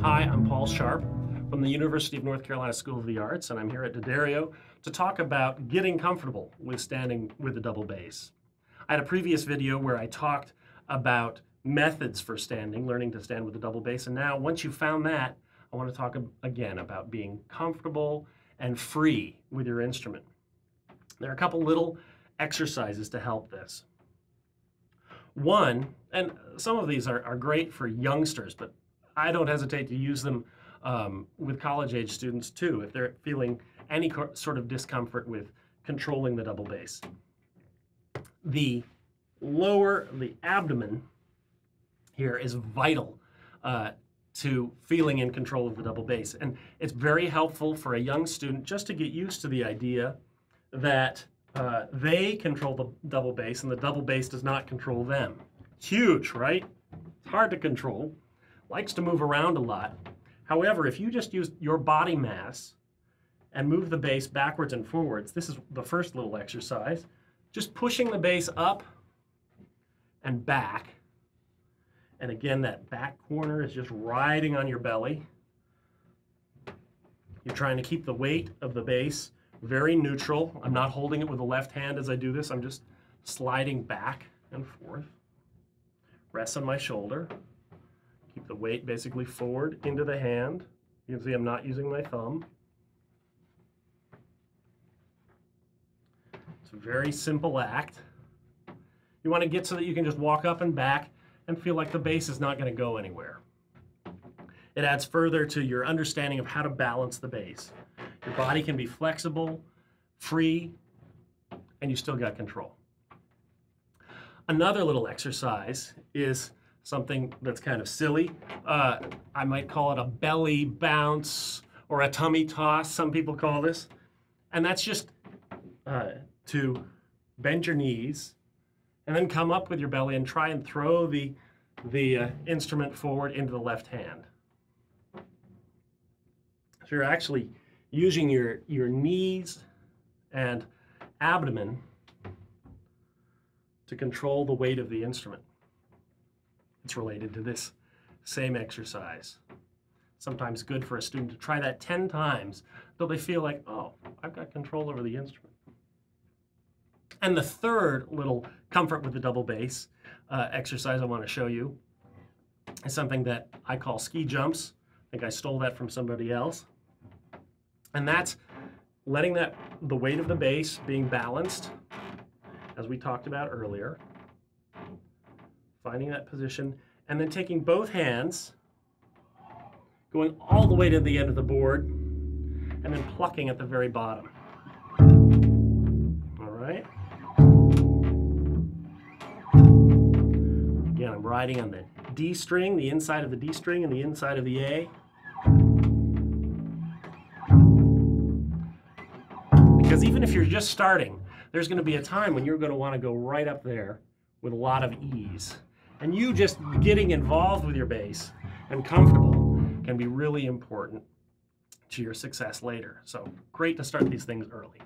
Hi, I'm Paul Sharpe from the University of North Carolina School of the Arts, and I'm here at D'Addario to talk about getting comfortable with standing with the double bass. I had a previous video where I talked about methods for standing, learning to stand with the double bass, and now once you've found that, I want to talk again about being comfortable and free with your instrument. There are a couple little exercises to help this. One, and some of these are great for youngsters, but I don't hesitate to use them with college-age students too, if they're feeling any sort of discomfort with controlling the double bass. The abdomen here is vital to feeling in control of the double bass. And it's very helpful for a young student just to get used to the idea that they control the double bass and the double bass does not control them. Huge, right? It's hard to control, likes to move around a lot. However, if you just use your body mass and move the bass backwards and forwards, this is the first little exercise, just pushing the bass up and back. And again, that back corner is just riding on your belly. You're trying to keep the weight of the bass very neutral. I'm not holding it with the left hand as I do this. I'm just sliding back and forth. Rest on my shoulder. Keep the weight basically forward into the hand. You can see I'm not using my thumb. It's a very simple act. You want to get so that you can just walk up and back and feel like the bass is not going to go anywhere. It adds further to your understanding of how to balance the bass. Your body can be flexible, free, and you still got control. Another little exercise is something that's kind of silly. I might call it a belly bounce or a tummy toss, some people call this. And that's just to bend your knees and then come up with your belly and try and throw the instrument forward into the left hand. So you're actually using your knees and abdomen to control the weight of the instrument. It's related to this same exercise. Sometimes good for a student to try that 10 times until they feel like, oh, I've got control over the instrument. And the third little comfort with the double bass exercise I want to show you is something that I call ski jumps. I think I stole that from somebody else. And that's letting the weight of the bass being balanced, as we talked about earlier, finding that position, and then taking both hands, going all the way to the end of the board, and then plucking at the very bottom. All right? Again, I'm riding on the D string, the inside of the D string and the inside of the A. Because even if you're just starting, there's going to be a time when you're going to want to go right up there with a lot of ease. And you just getting involved with your bass and comfortable can be really important to your success later. So great to start these things early.